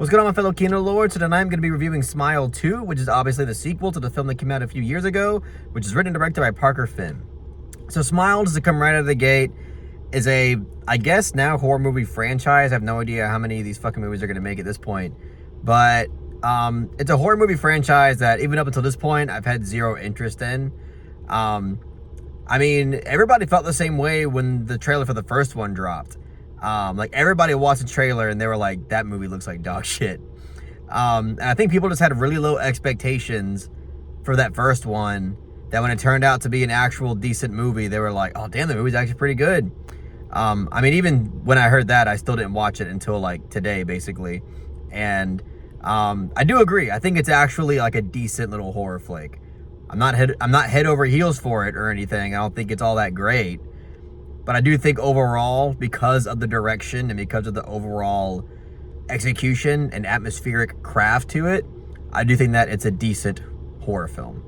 What's going on, my fellow Kino Lords? So tonight I'm going to be reviewing Smile 2, which is obviously the sequel to the film that came out a few years ago, which is written and directed by Parker Finn. So Smile, just to come right out of the gate, is a, I guess now, horror movie franchise. I have no idea how many of these fucking movies are going to make at this point. But it's a horror movie franchise that even up until this point, I've had zero interest in. I mean, everybody felt the same way when the trailer for the first one dropped. Like, everybody watched the trailer and they were like, that movie looks like dog shit. And I think people just had really low expectations for that first one, that when it turned out to be an actual decent movie, they were like, oh damn, the movie's actually pretty good. I mean, even when I heard that, I still didn't watch it until like today, basically. And I do agree. I think it's actually like a decent little horror flick. I'm not head over heels for it or anything. I don't think it's all that great. But I do think overall, because of the direction and because of the overall execution and atmospheric craft to it, I do think that it's a decent horror film.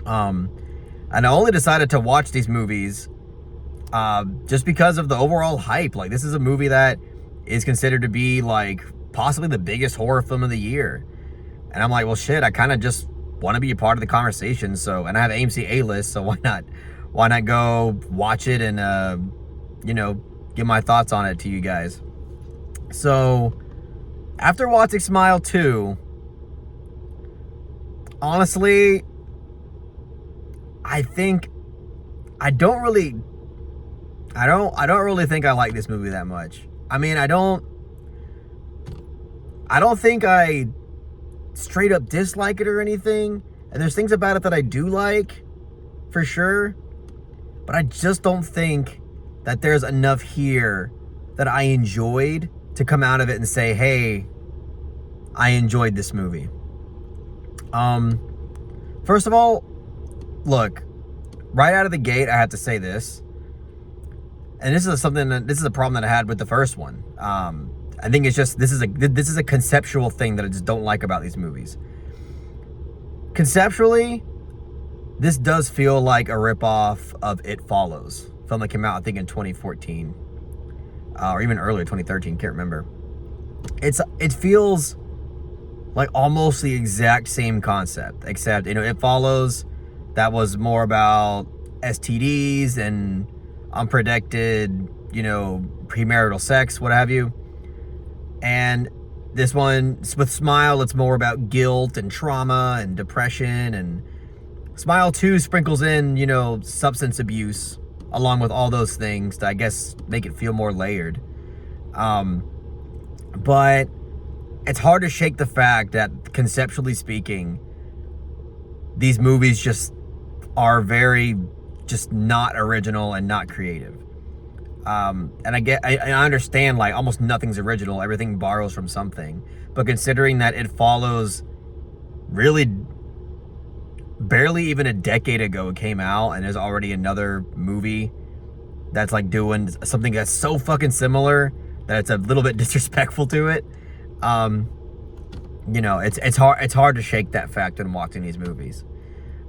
And I only decided to watch these movies just because of the overall hype. Like, this is a movie that is considered to be like possibly the biggest horror film of the year. And I'm like, well, shit, I kind of just want to be a part of the conversation. So, and I have AMC A-list, so why not go watch it and, you know, give my thoughts on it to you guys. So, after watching Smile 2, honestly, I don't really think I like this movie that much. I mean, I don't think I straight up dislike it or anything. And there's things about it that I do like, for sure. But I just don't think that there's enough here that I enjoyed to come out of it and say, hey, I enjoyed this movie. First of all, look, right out of the gate, I have to say this. And this is a problem that I had with the first one. I think it's just, this is a conceptual thing that I just don't like about these movies. Conceptually, this does feel like a ripoff of It Follows, a film that came out, I think, in 2014. Or even earlier, 2013, can't remember. It feels like almost the exact same concept, except, you know, It Follows, that was more about STDs and unprotected, you know, premarital sex, what have you. And this one, with Smile, it's more about guilt and trauma and depression. And Smile 2 sprinkles in, you know, substance abuse along with all those things to, I guess, make it feel more layered. But it's hard to shake the fact that, conceptually speaking, these movies just are very just not original and not creative. And I understand, like, almost nothing's original. Everything borrows from something. But considering that It Follows really barely even a decade ago came out, and there's already another movie that's like doing something that's so fucking similar that it's a little bit disrespectful to it. You know, it's hard to shake that fact when watching these movies.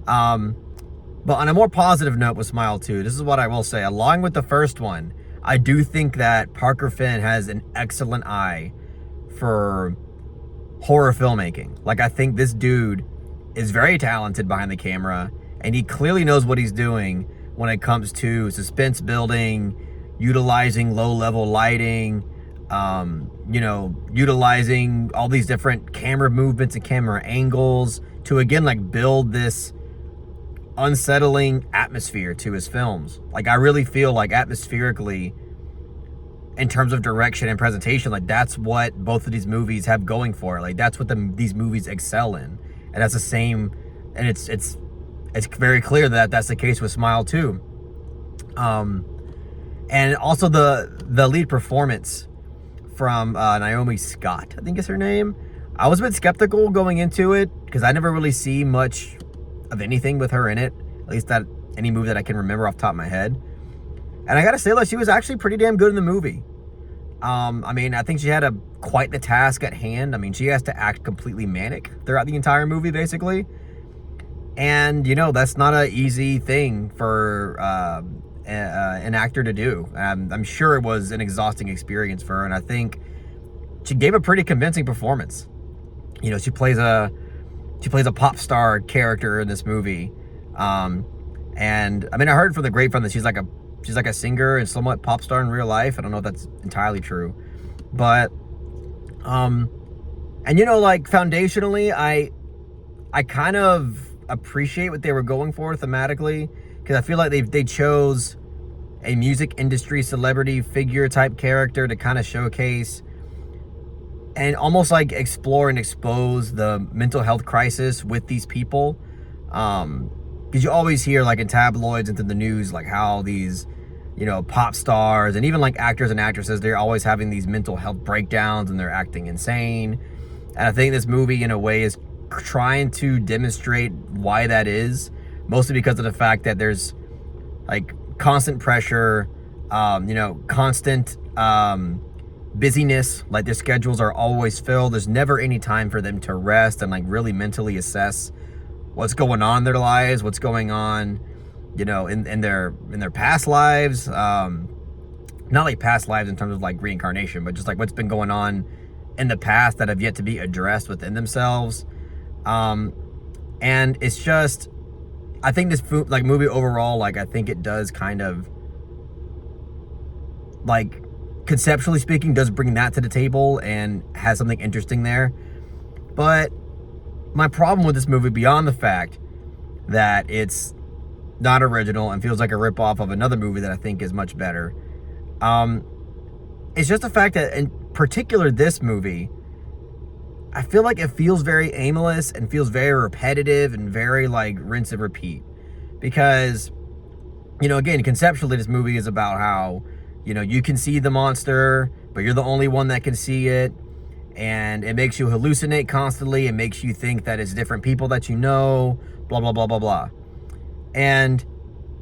But on a more positive note with Smile 2, this is what I will say. Along with the first one, I do think that Parker Finn has an excellent eye for horror filmmaking. Like, I think this dude is very talented behind the camera, and he clearly knows what he's doing when it comes to suspense building, utilizing low-level lighting, you know, utilizing all these different camera movements and camera angles to, again, like, build this unsettling atmosphere to his films. Like, I really feel like atmospherically, in terms of direction and presentation, like, that's what both of these movies have going for it. Like, that's what these movies excel in. And that's the same, and it's very clear that that's the case with Smile 2. And also the lead performance from Naomi Scott, I think is her name. I was a bit skeptical going into it because I never really see much of anything with her in it, at least that any movie that I can remember off the top of my head. And I gotta say, like, she was actually pretty damn good in the movie. I mean, I think she had quite the task at hand. I mean, she has to act completely manic throughout the entire movie, basically. And, you know, that's not an easy thing for an actor to do. I'm sure it was an exhausting experience for her, and I think she gave a pretty convincing performance. You know, she plays a pop star character in this movie. And I mean, I heard from the grapevine that she's like a singer and somewhat pop star in real life. I don't know if that's entirely true, but and you know, like foundationally, I kind of appreciate what they were going for thematically, because I feel like they chose a music industry celebrity figure type character to kind of showcase and almost like explore and expose the mental health crisis with these people. Because you always hear like in tabloids and in the news, like how these, you know, pop stars and even like actors and actresses, they're always having these mental health breakdowns and they're acting insane. And I think this movie in a way is trying to demonstrate why that is, mostly because of the fact that there's like constant pressure, you know, constant busyness. Like their schedules are always filled. There's never any time for them to rest and like really mentally assess what's going on in their lives, what's going on, you know, in their past lives. Not like past lives in terms of like reincarnation, but just like what's been going on in the past that have yet to be addressed within themselves. And it's just, I think this like movie overall, like I think it does kind of, like conceptually speaking, does bring that to the table and has something interesting there. But my problem with this movie, beyond the fact that it's not original and feels like a ripoff of another movie that I think is much better, it's just the fact that in particular this movie, I feel like it feels very aimless and feels very repetitive and very like rinse and repeat. Because, you know, again, conceptually this movie is about how, you know, you can see the monster, but you're the only one that can see it. And it makes you hallucinate constantly. It makes you think that it's different people that you know, blah, blah, blah, blah, blah. And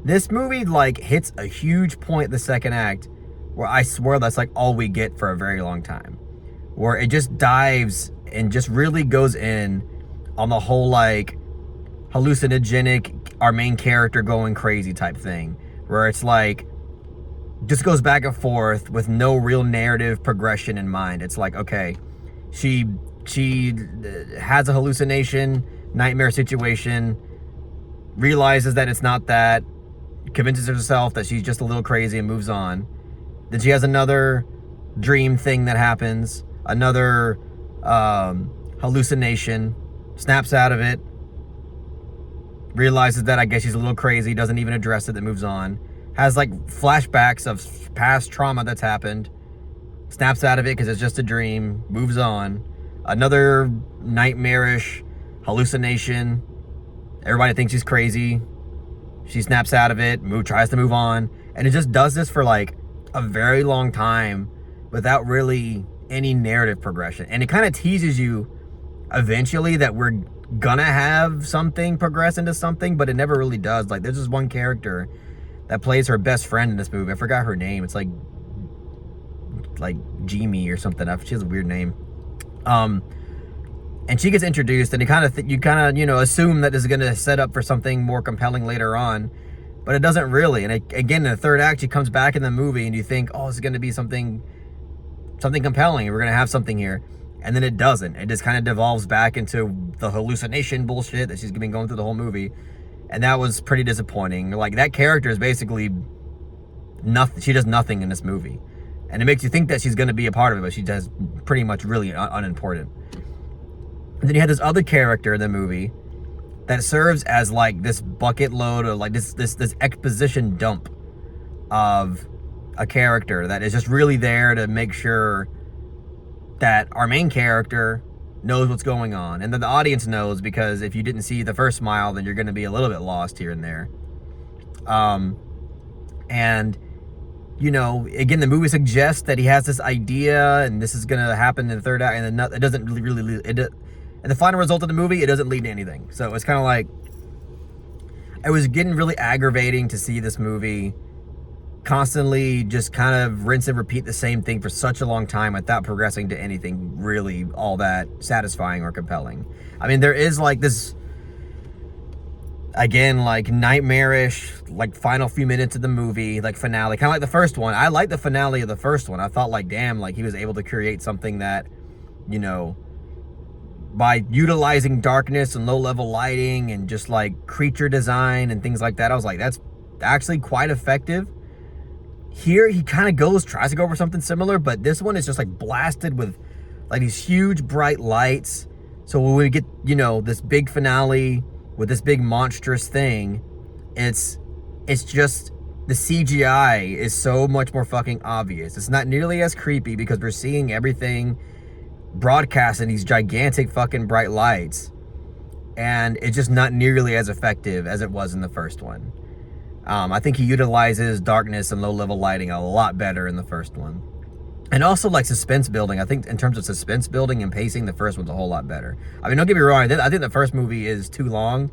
this movie like hits a huge point in the second act where I swear that's like all we get for a very long time, where it just dives and just really goes in on the whole like hallucinogenic, our main character going crazy type thing, where it's like just goes back and forth with no real narrative progression in mind. It's like, okay, she has a hallucination, nightmare situation, realizes that it's not that, convinces herself that she's just a little crazy and moves on. Then she has another dream thing that happens, another hallucination, snaps out of it, realizes that I guess she's a little crazy, doesn't even address it, that moves on, has like flashbacks of past trauma that's happened, snaps out of it because it's just a dream, moves on, another nightmarish hallucination, everybody thinks she's crazy, she snaps out of it, tries to move on, and it just does this for like a very long time without really any narrative progression. And it kind of teases you eventually that we're gonna have something progress into something, but it never really does. Like there's this one character that plays her best friend in this movie. I forgot her name. It's like Jamie or something. She has a weird name. And she gets introduced, and you kind of you know, assume that this is gonna set up for something more compelling later on, but it doesn't really. And again, in the third act, she comes back in the movie, and you think, oh, this is gonna be something compelling. We're gonna have something here, and then it doesn't. It just kind of devolves back into the hallucination bullshit that she's been going through the whole movie, and that was pretty disappointing. Like that character is basically nothing. She does nothing in this movie, and it makes you think that she's gonna be a part of it, but she does pretty much really unimportant. And then you have this other character in the movie that serves as like this bucket load or like this exposition dump of a character that is just really there to make sure that our main character knows what's going on, and that the audience knows, because if you didn't see the first Smile, then you're going to be a little bit lost here and there. And you know, again, the movie suggests that he has this idea and this is going to happen in the third act, and then it doesn't really and the final result of the movie, it doesn't lead to anything. So it's kind of like, it was getting really aggravating to see this movie constantly just kind of rinse and repeat the same thing for such a long time without progressing to anything really all that satisfying or compelling. I mean, there is like this, again, like nightmarish, like final few minutes of the movie, like finale, kind of like the first one. I like the finale of the first one. I thought like, damn, like he was able to create something that, you know, by utilizing darkness and low level lighting and just like creature design and things like that, I was like, that's actually quite effective. Here he kind of tries to go over something similar, but this one is just like blasted with like these huge bright lights. So when we get, you know, this big finale with this big monstrous thing, it's just the CGI is so much more fucking obvious. It's not nearly as creepy because we're seeing everything broadcast in these gigantic fucking bright lights, and it's just not nearly as effective as it was in the first one. I think he utilizes darkness and low level lighting a lot better in the first one. And also like suspense building. I think in terms of suspense building and pacing, the first one's a whole lot better. I mean, don't get me wrong, I think the first movie is too long,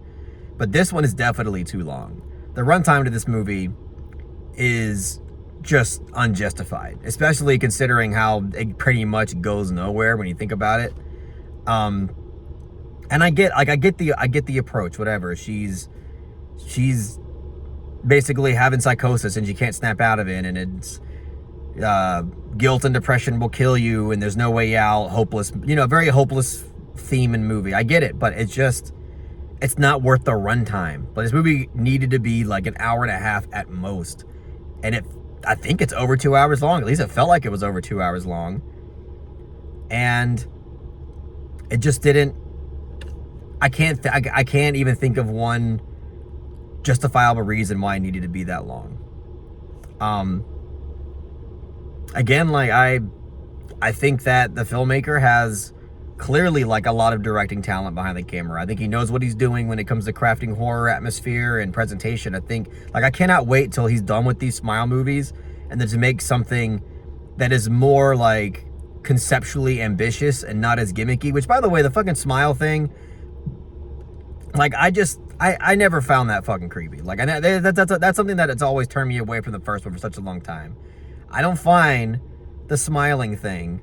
but this one is definitely too long. The runtime to this movie is just unjustified, especially considering how it pretty much goes nowhere when you think about it. And I get the approach, whatever. She's basically having psychosis and she can't snap out of it, and it's guilt and depression will kill you and there's no way out, hopeless, you know, very hopeless theme and movie. I get it, but it's not worth the runtime. But this movie needed to be like an hour and a half at most, and I think it's over 2 hours long. At least it felt like it was over 2 hours long, and it just didn't. I can't even think of one justifiable reason why it needed to be that long. Again, like I think that the filmmaker has clearly like a lot of directing talent behind the camera. I think he knows what he's doing when it comes to crafting horror atmosphere and presentation. I think, like, I cannot wait till he's done with these Smile movies and then to make something that is more like conceptually ambitious and not as gimmicky. Which, by the way, the fucking Smile thing, like, I never found that fucking creepy. Like, that's something that it's always turned me away from the first one for such a long time. I don't find the smiling thing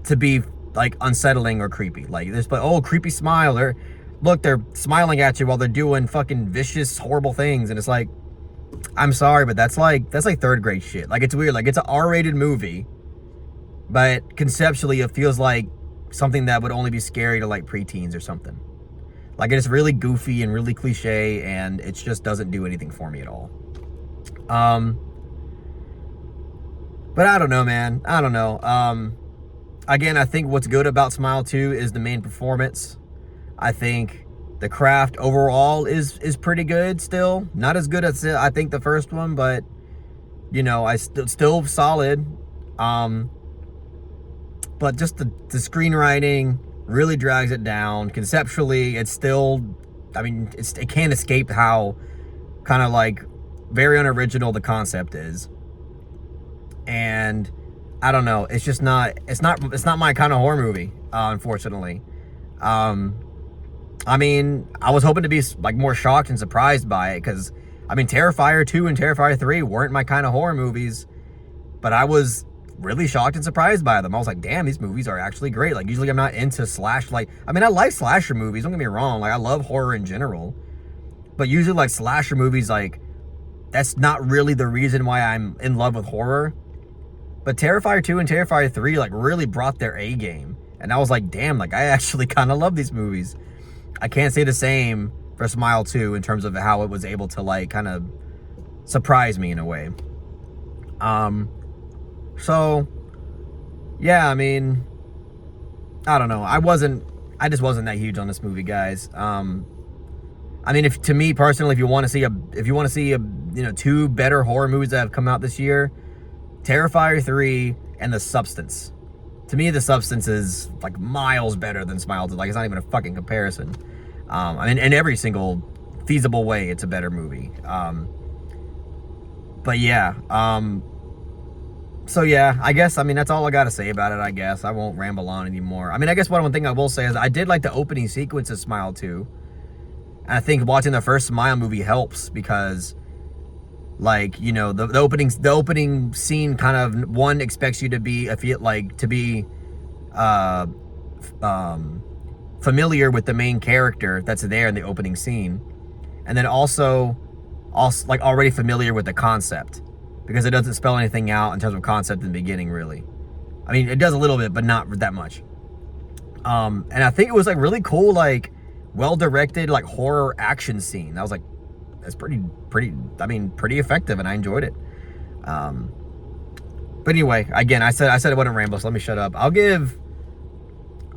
to be like unsettling or creepy. Like, there's like, oh, creepy smile, or look, they're smiling at you while they're doing fucking vicious, horrible things, and it's like, I'm sorry, but that's like third grade shit. Like, it's weird. Like, it's an R-rated movie, but conceptually it feels like something that would only be scary to like preteens or something. Like, it's really goofy and really cliche, and it just doesn't do anything for me at all. But I don't know, man. I don't know. Again, I think what's good about Smile 2 is the main performance. I think the craft overall is pretty good still. Not as good as I think the first one, but, you know, still solid. But just the screenwriting really drags it down. Conceptually, it's still, I mean, it can't escape how kind of like very unoriginal the concept is. And I don't know, it's just not, it's not my kind of horror movie, unfortunately. I mean, I was hoping to be like more shocked and surprised by it, because I mean, Terrifier 2 and Terrifier 3 weren't my kind of horror movies, but I was really shocked and surprised by them. I was like, damn, these movies are actually great. Like, usually I'm not into I mean, I like slasher movies, don't get me wrong, like, I love horror in general, but usually like slasher movies, like, that's not really the reason why I'm in love with horror. But Terrifier 2 and Terrifier 3 like really brought their A game, and I was like, damn, like, I actually kind of love these movies. I can't say the same for Smile 2 in terms of how it was able to like kind of surprise me in a way. So yeah, I mean, I don't know. I just wasn't that huge on this movie, guys. I mean, to me personally, if you want to see a you know, two better horror movies that have come out this year, Terrifier 3 and The Substance. To me, The Substance is like miles better than Smile 2. Like, it's not even a fucking comparison. I mean, in every single feasible way, it's a better movie. But yeah, so yeah, I guess, I mean, that's all I got to say about it, I guess. I won't ramble on anymore. I mean, I guess one thing I will say is I did like the opening sequence of Smile 2. And I think watching the first Smile movie helps because, like, you know, the opening scene kind of, one, expects you to be familiar with the main character that's there in the opening scene. and then also like already familiar with the concept, because it doesn't spell anything out in terms of concept in the beginning, really. I mean, it does a little bit, but not that much. And I think it was like really cool, like well directed, like horror action scene. I was like, that's pretty effective, and I enjoyed it. But anyway, again, I said it wasn't Rambo, so let me shut up. I'll give,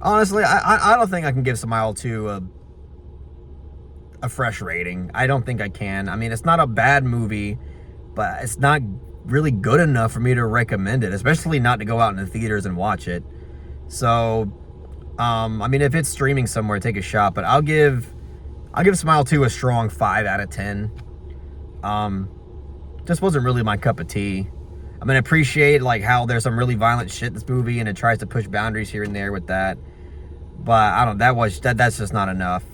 honestly, I don't think I can give Smile 2 a fresh rating. I don't think I can. I mean, it's not a bad movie, but it's not really good enough for me to recommend it, especially not to go out in the theaters and watch it. So, I mean, if it's streaming somewhere, take a shot, but I'll give Smile 2 a strong 5 out of 10. Just wasn't really my cup of tea. I mean, I appreciate like how there's some really violent shit in this movie, and it tries to push boundaries here and there with that. But that's just not enough.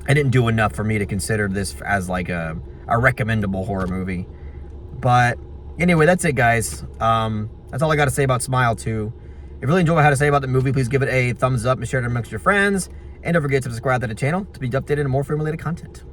It didn't do enough for me to consider this as like a recommendable horror movie. But anyway, that's it, guys. That's all I got to say about Smile 2. If you really enjoyed what I had to say about the movie, please give it a thumbs up and share it amongst your friends. And don't forget to subscribe to the channel to be updated on more film-related content.